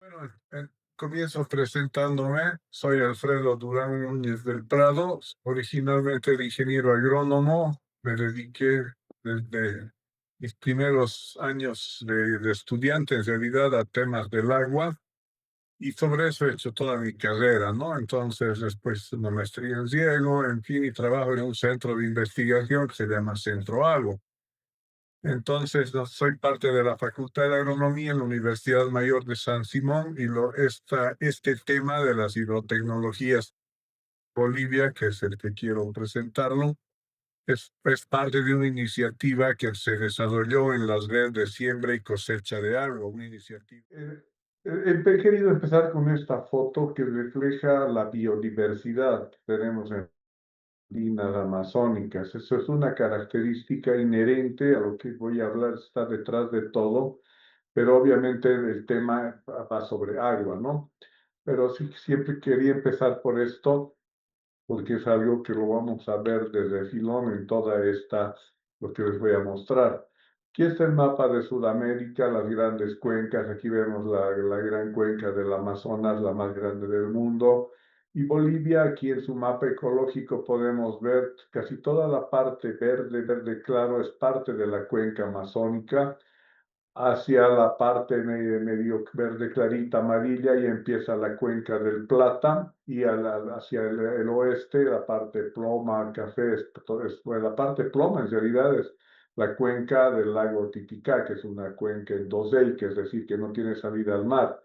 Bueno, comienzo presentándome. Soy Alfredo Durán Núñez del Prado, originalmente de ingeniero agrónomo. Me dediqué desde mis primeros años de estudiante, en realidad, a temas del agua, y sobre eso he hecho toda mi carrera, ¿no? Entonces, después una maestría en riego, en fin, y trabajo en un centro de investigación que se llama Centro Agua. Entonces, soy parte de la Facultad de Agronomía en la Universidad Mayor de San Simón, y este tema de las hidrotecnologías Bolivia, que es el que quiero presentarlo, es parte de una iniciativa que se desarrolló en las redes de siembra y cosecha de agua, una iniciativa. He querido empezar con esta foto que refleja la biodiversidad que tenemos en andinas amazónicas. Eso es una característica inherente a lo que voy a hablar, está detrás de todo, pero obviamente el tema va sobre agua, ¿no? Pero sí, siempre quería empezar por esto, porque es algo que lo vamos a ver desde filón en toda esta, lo que les voy a mostrar. Aquí está el mapa de Sudamérica, las grandes cuencas. Aquí vemos la gran cuenca del Amazonas, la más grande del mundo. Y Bolivia, aquí en su mapa ecológico podemos ver casi toda la parte verde, verde claro, es parte de la cuenca amazónica, hacia la parte medio verde clarita amarilla, y empieza la cuenca del Plata, y hacia el oeste la parte ploma, café, bueno, la parte ploma en realidad es la cuenca del lago Titicaca, que es una cuenca endoseica, es decir, que no tiene salida al mar,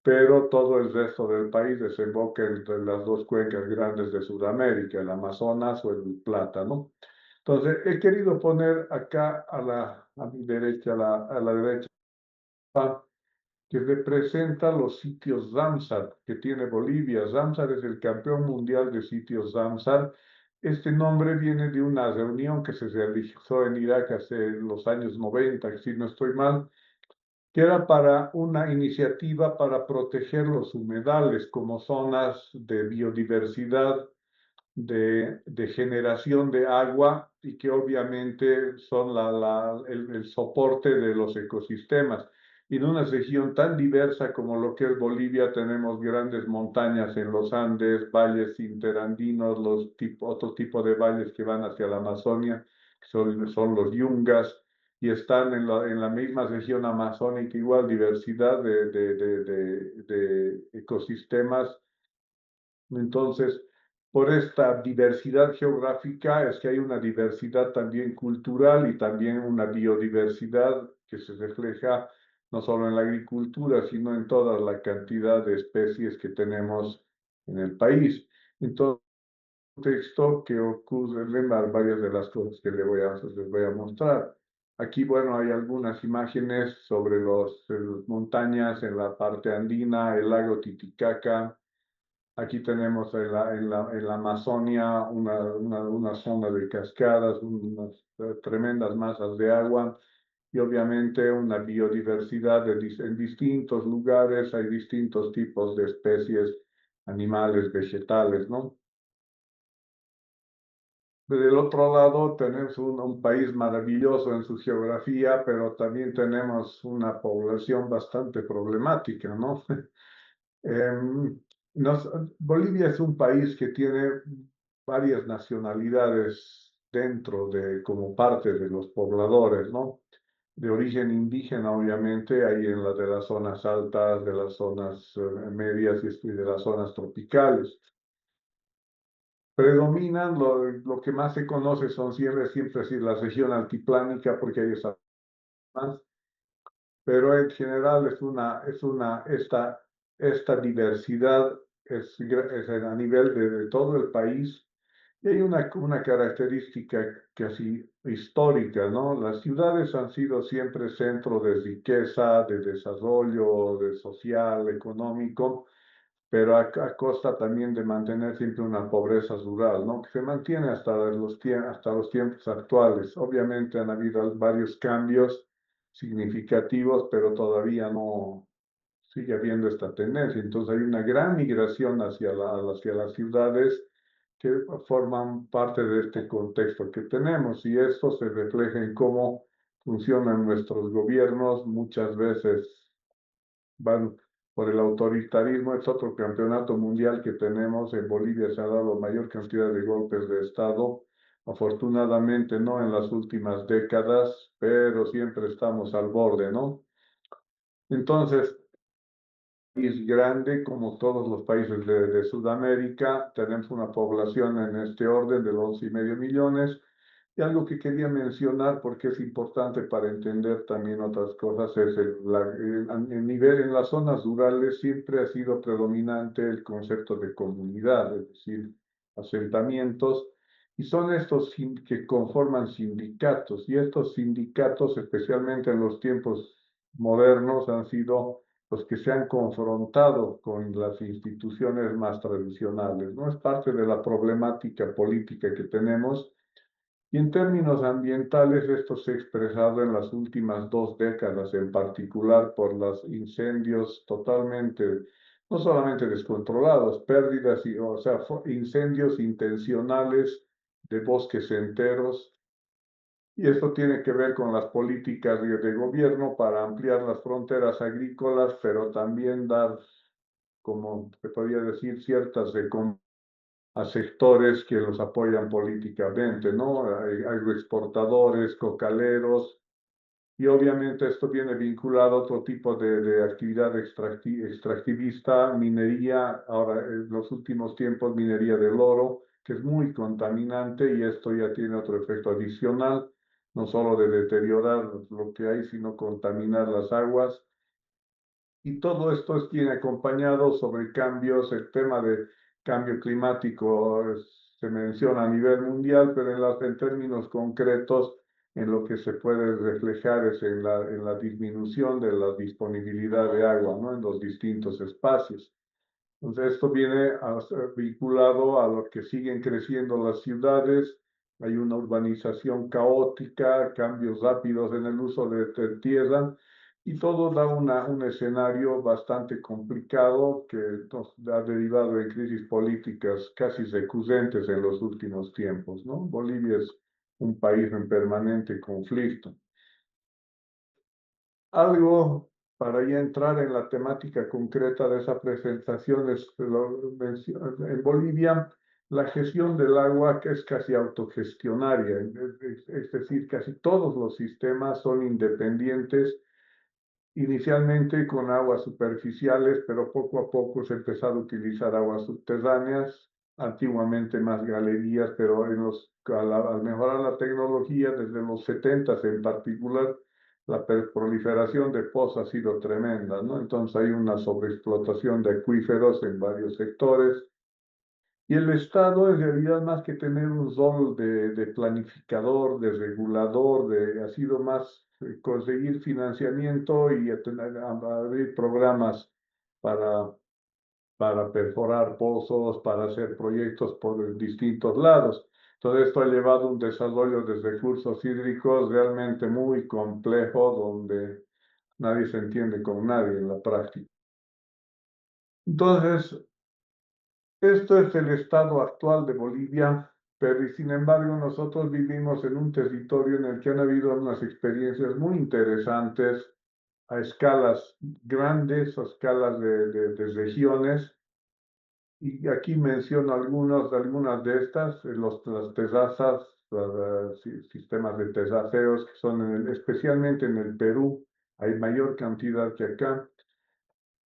pero todo el resto del país desemboca entre las dos cuencas grandes de Sudamérica, el Amazonas o el Plata, ¿no? Entonces, he querido poner acá a mi derecha, a la derecha, que representa los sitios Ramsar que tiene Bolivia. Ramsar es el campeón mundial de sitios Ramsar. Este nombre viene de una reunión que se realizó en Irak hace los años 90, si no estoy mal, que era para una iniciativa para proteger los humedales como zonas de biodiversidad, de generación de agua, y que obviamente son el soporte de los ecosistemas. Y en una región tan diversa como lo que es Bolivia, tenemos grandes montañas en los Andes, valles interandinos, otro tipo de valles que van hacia la Amazonia, que son los yungas, y están en la misma región amazónica, igual diversidad de ecosistemas. Entonces, por esta diversidad geográfica es que hay una diversidad también cultural y también una biodiversidad que se refleja no solo en la agricultura, sino en toda la cantidad de especies que tenemos en el país. Entonces, contexto que ocurren varias de las cosas que les voy a mostrar. Aquí, bueno, hay algunas imágenes sobre las montañas en la parte andina, el lago Titicaca. Aquí tenemos en la Amazonia una zona de cascadas, unas tremendas masas de agua, y obviamente una biodiversidad en distintos lugares. Hay distintos tipos de especies animales, vegetales, ¿no? Del otro lado tenemos un país maravilloso en su geografía, pero también tenemos una población bastante problemática, ¿no? Em, nos- Bolivia es un país que tiene varias nacionalidades dentro como parte de los pobladores, ¿no? De origen indígena, obviamente, hay en las de las zonas altas, de las zonas medias y de las zonas tropicales. Predominan, lo que más se conoce son siempre así, la región altiplánica, porque hay esa más, pero en general esta diversidad es a nivel de todo el país. Y hay una característica casi histórica, ¿no? Las ciudades han sido siempre centro de riqueza, de desarrollo, de social, económico, pero a costa también de mantener siempre una pobreza rural, ¿no? Que se mantiene hasta los tiempos actuales. Obviamente han habido varios cambios significativos, pero todavía no sigue habiendo esta tendencia. Entonces hay una gran migración hacia las ciudades que forman parte de este contexto que tenemos, y esto se refleja en cómo funcionan nuestros gobiernos. Muchas veces van por el autoritarismo. Es otro campeonato mundial que tenemos. En Bolivia se ha dado mayor cantidad de golpes de Estado. Afortunadamente no en las últimas décadas, pero siempre estamos al borde, ¿no? Entonces, es grande como todos los países de Sudamérica. Tenemos una población en este orden de 11,5 millones. Y algo que quería mencionar, porque es importante para entender también otras cosas, es el nivel en las zonas rurales siempre ha sido predominante el concepto de comunidad, es decir, asentamientos, y son estos que conforman sindicatos, y estos sindicatos, especialmente en los tiempos modernos, han sido los que se han confrontado con las instituciones más tradicionales, ¿no? Es parte de la problemática política que tenemos. Y en términos ambientales, esto se ha expresado en las últimas 2 décadas, en particular por los incendios totalmente, no solamente descontrolados, pérdidas, o sea, incendios intencionales de bosques enteros. Y esto tiene que ver con las políticas de gobierno para ampliar las fronteras agrícolas, pero también dar, como se podría decir, ciertas a sectores que los apoyan políticamente, ¿no? Agroexportadores, cocaleros, y obviamente esto viene vinculado a otro tipo de actividad extractivista, minería, ahora en los últimos tiempos minería del oro, que es muy contaminante y esto ya tiene otro efecto adicional, no solo de deteriorar lo que hay, sino contaminar las aguas. Y todo esto tiene acompañado sobre cambios, el tema de cambio climático se menciona a nivel mundial, pero en términos concretos, en lo que se puede reflejar es en la disminución de la disponibilidad de agua, ¿no? En los distintos espacios. Entonces, esto viene a ser vinculado a lo que siguen creciendo las ciudades. Hay una urbanización caótica, cambios rápidos en el uso de tierra, y todo da un escenario bastante complicado que ha derivado en crisis políticas casi recurrentes en los últimos tiempos, ¿no? Bolivia es un país en permanente conflicto. Algo para ya entrar en la temática concreta de esa presentación en Bolivia, la gestión del agua que es casi autogestionaria, es decir, casi todos los sistemas son independientes, inicialmente con aguas superficiales, pero poco a poco se empezaron a utilizar aguas subterráneas, antiguamente más galerías, pero al mejorar la tecnología, desde los 70 en particular, la proliferación de pozos ha sido tremenda, ¿no? Entonces hay una sobreexplotación de acuíferos en varios sectores. Y el Estado, en realidad, más que tener un rol de planificador, de regulador, ha sido más conseguir financiamiento y abrir programas para, para perforar pozos, para hacer proyectos por distintos lados. Todo esto ha llevado a un desarrollo de recursos hídricos realmente muy complejo, donde nadie se entiende con nadie en la práctica. Entonces, esto es el estado actual de Bolivia, pero y sin embargo nosotros vivimos en un territorio en el que han habido unas experiencias muy interesantes a escalas grandes, a escalas de regiones, y aquí menciono algunas de estas, las terrazas, los sistemas de terraceos que son especialmente en el Perú, hay mayor cantidad que acá,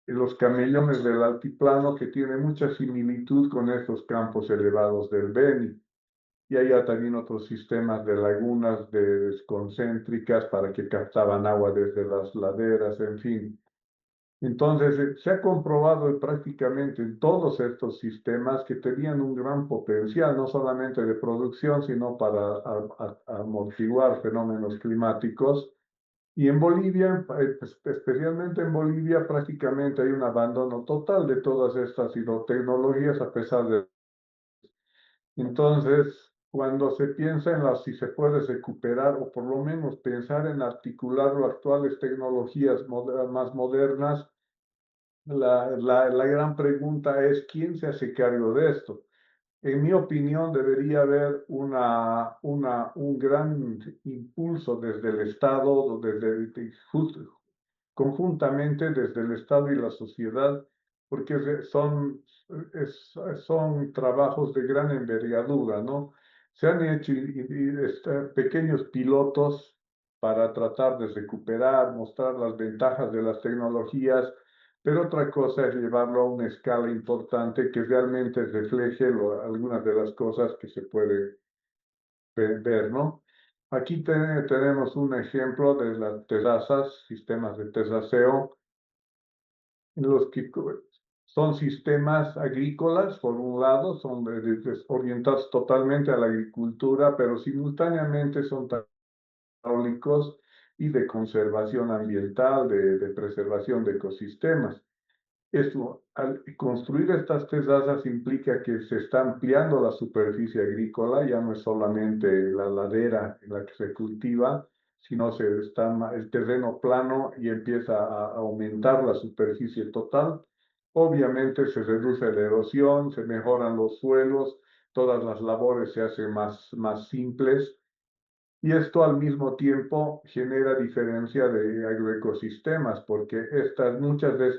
los camellones del altiplano, que tiene mucha similitud con estos campos elevados del Beni. Y hay también otros sistemas de lagunas concéntricas para que captaban agua desde las laderas, en fin. Entonces, se ha comprobado prácticamente en todos estos sistemas que tenían un gran potencial, no solamente de producción, sino para amortiguar fenómenos climáticos. Y en Bolivia, especialmente en Bolivia, prácticamente hay un abandono total de todas estas hidrotecnologías, a pesar de... Entonces, cuando se piensa en si se puede recuperar o por lo menos pensar en articular las actuales tecnologías más modernas, la gran pregunta es: ¿quién se hace cargo de esto? En mi opinión, debería haber un gran impulso desde el Estado, conjuntamente desde el Estado y la sociedad, porque son trabajos de gran envergadura, ¿no? Se han hecho pequeños pilotos para tratar de recuperar, mostrar las ventajas de las tecnologías, pero otra cosa es llevarlo a una escala importante que realmente refleje algunas de las cosas que se puede ver, ¿no? Aquí tenemos un ejemplo de las terrazas, sistemas de terraceo, en los que son sistemas agrícolas, por un lado, son orientados totalmente a la agricultura, pero simultáneamente son hidráulicos y de conservación ambiental, de preservación de ecosistemas. Esto, al construir estas terrazas implica que se está ampliando la superficie agrícola, ya no es solamente la ladera en la que se cultiva, sino el terreno plano y empieza a aumentar la superficie total. Obviamente se reduce la erosión, se mejoran los suelos, todas las labores se hacen más simples y esto al mismo tiempo genera diferencia de agroecosistemas, porque muchas de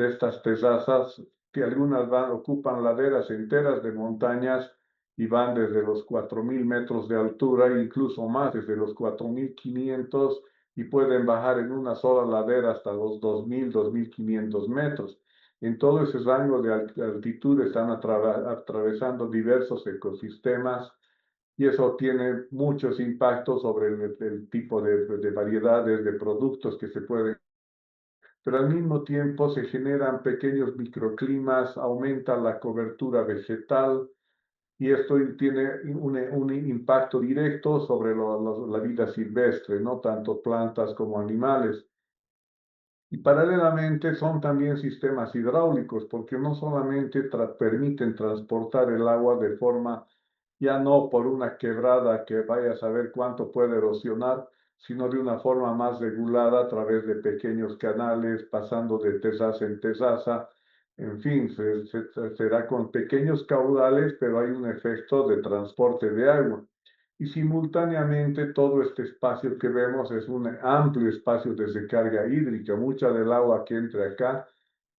estas terrazas, que algunas ocupan laderas enteras de montañas y van desde los 4.000 metros de altura, incluso más, desde los 4.500, y pueden bajar en una sola ladera hasta los 2.000, 2.500 metros. En todo ese rango de altitud están atravesando diversos ecosistemas y eso tiene muchos impactos sobre el tipo de variedades de productos que se pueden, pero al mismo tiempo se generan pequeños microclimas, aumenta la cobertura vegetal y esto tiene un impacto directo sobre la vida silvestre, no tanto plantas como animales. Y paralelamente son también sistemas hidráulicos, porque no solamente permiten transportar el agua de forma, ya no por una quebrada que vaya a saber cuánto puede erosionar, sino de una forma más regulada a través de pequeños canales, pasando de tesaza en tesaza. En fin, será con pequeños caudales, pero hay un efecto de transporte de agua y simultáneamente todo este espacio que vemos es un amplio espacio de recarga hídrica. Mucha del agua que entre acá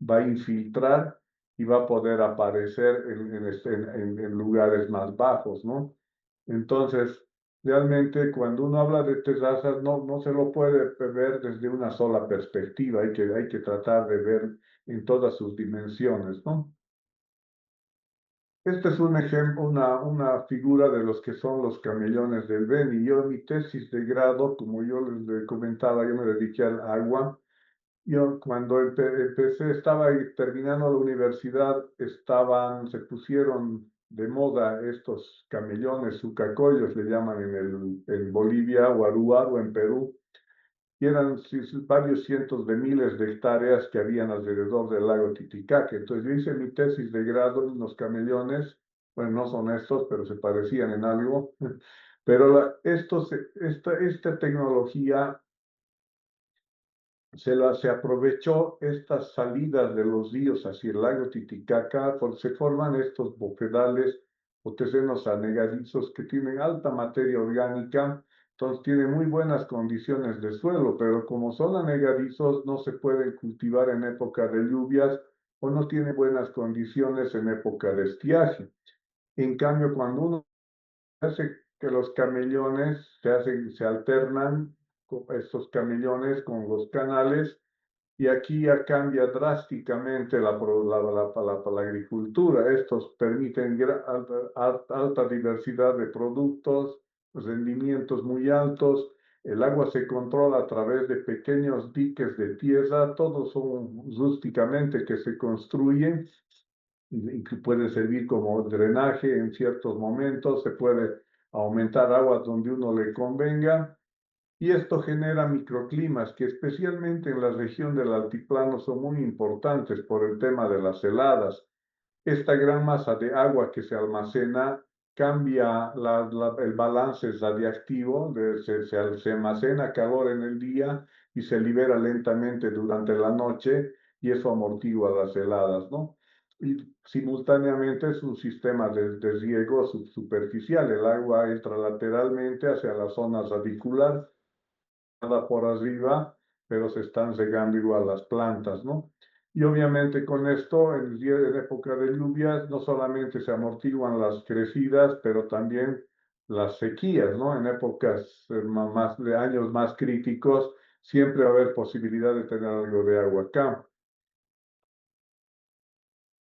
va a infiltrar y va a poder aparecer en lugares más bajos, ¿no? Entonces, realmente cuando uno habla de terrazas no se lo puede ver desde una sola perspectiva, hay que tratar de ver en todas sus dimensiones, ¿no? Este es un ejemplo, una figura de los que son los camellones del Beni. Yo en mi tesis de grado, como yo les comentaba, yo me dediqué al agua. Yo cuando empecé, estaba terminando la universidad, se pusieron de moda estos camellones, sucacoyos, le llaman en Bolivia, o aruaro en Perú, y eran varios cientos de miles de hectáreas que habían alrededor del lago Titicaca. Entonces yo hice mi tesis de grado en los camellones, bueno, no son estos, pero se parecían en algo, pero esta tecnología se aprovechó estas salidas de los ríos hacia el lago Titicaca, porque se forman estos bofedales o terrenos anegadizos que tienen alta materia orgánica, entonces tienen muy buenas condiciones de suelo, pero como son anegadizos no se pueden cultivar en época de lluvias o no tienen buenas condiciones en época de estiaje. En cambio, cuando uno hace que los camellones se alternan estos camellones con los canales y aquí ya cambia drásticamente la agricultura. Estos permiten alta diversidad de productos, rendimientos muy altos. El agua se controla a través de pequeños diques de tierra, todos son rústicamente que se construyen y que puede servir como drenaje en ciertos momentos. Se puede aumentar agua donde uno le convenga y esto genera microclimas que especialmente en la región del altiplano son muy importantes por el tema de las heladas. Esta gran masa de agua que se almacena cambia el balance radiactivo, se almacena calor en el día y se libera lentamente durante la noche y eso amortigua las heladas, ¿no? Y simultáneamente es un sistema de riego superficial, el agua entra lateralmente hacia la zona radicular por arriba pero se están regando igual las plantas, ¿no? Y obviamente con esto, en época de lluvias, no solamente se amortiguan las crecidas, pero también las sequías, ¿no? En épocas más de años más críticos, siempre va a haber posibilidad de tener algo de agua acá.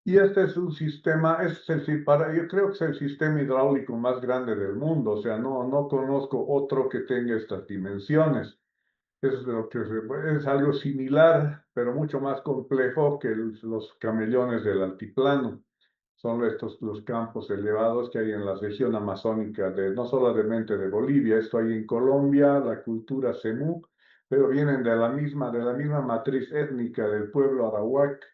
Y este es un sistema, yo creo que es el sistema hidráulico más grande del mundo, o sea, no conozco otro que tenga estas dimensiones. Es algo similar, pero mucho más complejo que los camellones del altiplano. Son estos los campos elevados que hay en la región amazónica, no solamente de Bolivia, esto hay en Colombia, la cultura Semú, pero vienen de la misma matriz étnica del pueblo arawak.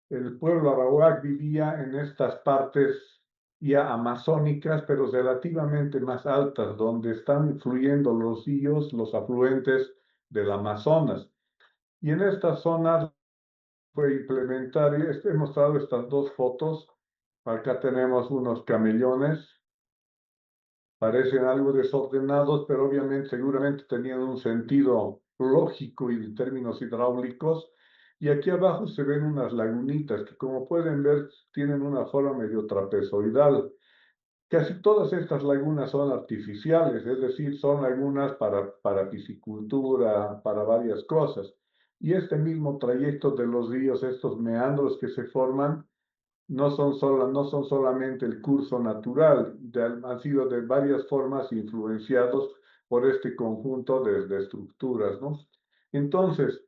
El pueblo arawak vivía en estas partes ya amazónicas, pero relativamente más altas, donde están fluyendo los ríos, los afluentes del Amazonas. Y en estas zonas fue implementar, y he mostrado estas dos fotos. Acá tenemos unos camellones, parecen algo desordenados, pero obviamente seguramente tenían un sentido lógico y en términos hidráulicos. Y aquí abajo se ven unas lagunitas que, como pueden ver, tienen una forma medio trapezoidal. Casi todas estas lagunas son artificiales, es decir, son lagunas para piscicultura, para varias cosas. Y este mismo trayecto de los ríos, estos meandros que se forman, no son solamente el curso natural, han sido de varias formas influenciados por este conjunto de estructuras, ¿no? Entonces,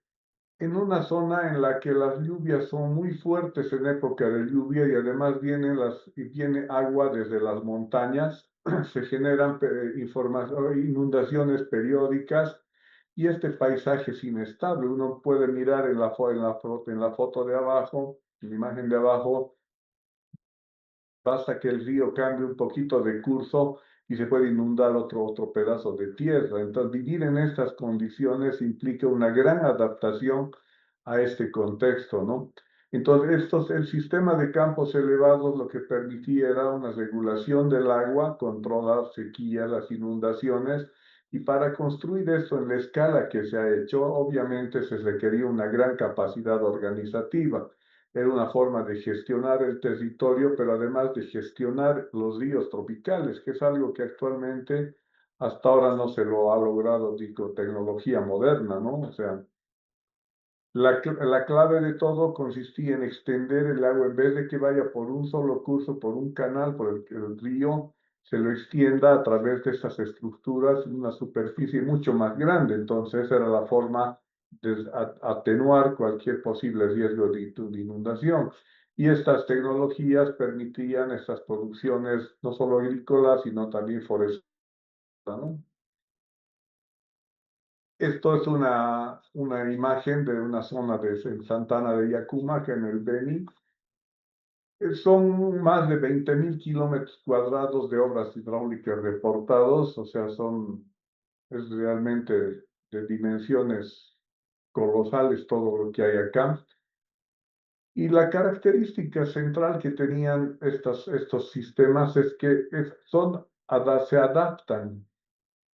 en una zona en la que las lluvias son muy fuertes en época de lluvia y además viene agua desde las montañas, se generan inundaciones periódicas y este paisaje es inestable. Uno puede mirar en la foto de abajo, en la imagen de abajo, basta que el río cambie un poquito de curso y se puede inundar otro pedazo de tierra. Entonces, vivir en estas condiciones implica una gran adaptación a este contexto, ¿no? Entonces, el sistema de campos elevados lo que permitía era una regulación del agua, controlar sequías, las inundaciones, y para construir esto en la escala que se ha hecho, obviamente se requería una gran capacidad organizativa. Era una forma de gestionar el territorio, pero además de gestionar los ríos tropicales, que es algo que actualmente hasta ahora no se lo ha logrado, digo, tecnología moderna, ¿no? O sea, la clave de todo consistía en extender el agua, en vez de que vaya por un solo curso, por un canal, por el río, se lo extienda a través de esas estructuras en una superficie mucho más grande. Entonces, esa era la forma de atenuar cualquier posible riesgo de inundación. Y estas tecnologías permitían estas producciones no solo agrícolas, sino también forestales, ¿no? Esto es una imagen de una zona en Santana de Yacumaca, en el Beni. Son más de 20.000 kilómetros cuadrados de obras hidráulicas reportados, o sea, es realmente de dimensiones colosales todo lo que hay acá. Y la característica central que tenían estos sistemas es que se adaptan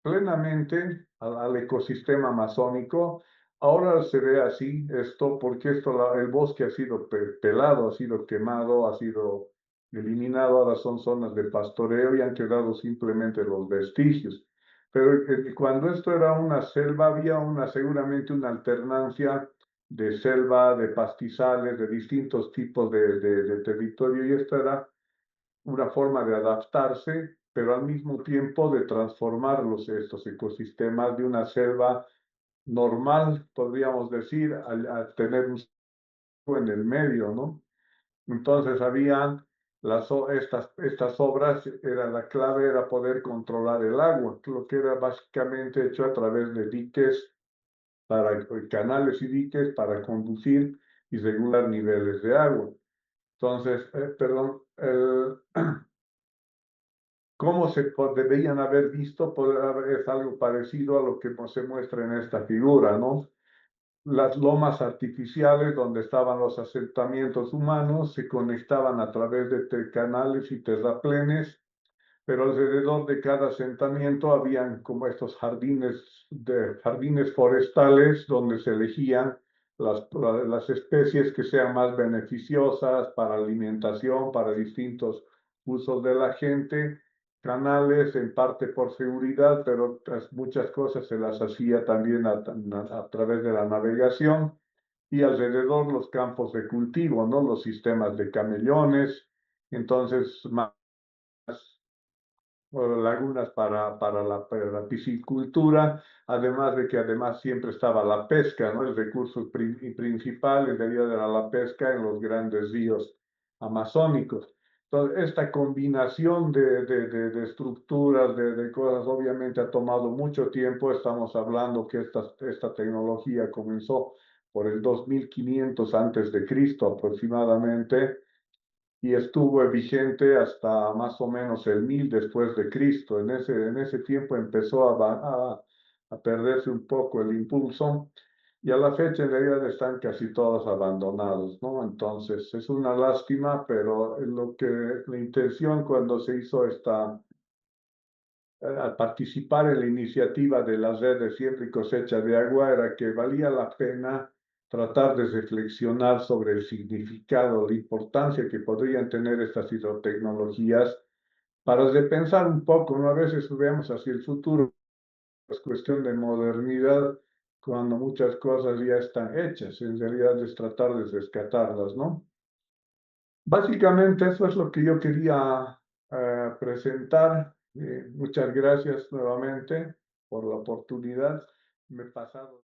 plenamente al ecosistema amazónico. Ahora se ve así esto porque el bosque ha sido pelado, ha sido quemado, ha sido eliminado. Ahora son zonas de pastoreo y han quedado simplemente los vestigios. Pero cuando esto era una selva, había seguramente una alternancia de selva, de pastizales, de distintos tipos de territorio, y esto era una forma de adaptarse, pero al mismo tiempo de transformar estos ecosistemas de una selva normal, podríamos decir, a tener un en el medio, ¿no? Entonces estas obras, la clave era poder controlar el agua, lo que era básicamente hecho a través de canales y diques para conducir y regular niveles de agua. Entonces, perdón, cómo deberían haber visto, es algo parecido a lo que se muestra en esta figura, ¿no? Las lomas artificiales donde estaban los asentamientos humanos se conectaban a través de canales y terraplenes pero alrededor de cada asentamiento habían como estos jardines forestales donde se elegían las especies que sean más beneficiosas para alimentación, para distintos usos de la gente, canales en parte por seguridad, pero muchas cosas se las hacía también a través de la navegación y alrededor los campos de cultivo, ¿no? Los sistemas de camellones, entonces más lagunas para la piscicultura, además de que además siempre estaba la pesca, ¿no? El recurso principal en realidad era la pesca en los grandes ríos amazónicos. Entonces, esta combinación de estructuras, de cosas, obviamente ha tomado mucho tiempo. Estamos hablando que esta tecnología comenzó por el 2500 antes de Cristo aproximadamente y estuvo vigente hasta más o menos el 1000 después de Cristo. En ese tiempo empezó a perderse un poco el impulso y a la fecha en realidad están casi todos abandonados, ¿no? Entonces es una lástima, pero la intención cuando se hizo al participar en la iniciativa de la red de siembra y cosecha de agua era que valía la pena tratar de reflexionar sobre el significado, la importancia que podrían tener estas hidrotecnologías para repensar un poco, ¿no? A veces vemos hacia el futuro, es cuestión de modernidad, cuando muchas cosas ya están hechas, en realidad es tratar de rescatarlas, ¿no? Básicamente eso es lo que yo quería presentar. Muchas gracias nuevamente por la oportunidad. Me he pasado.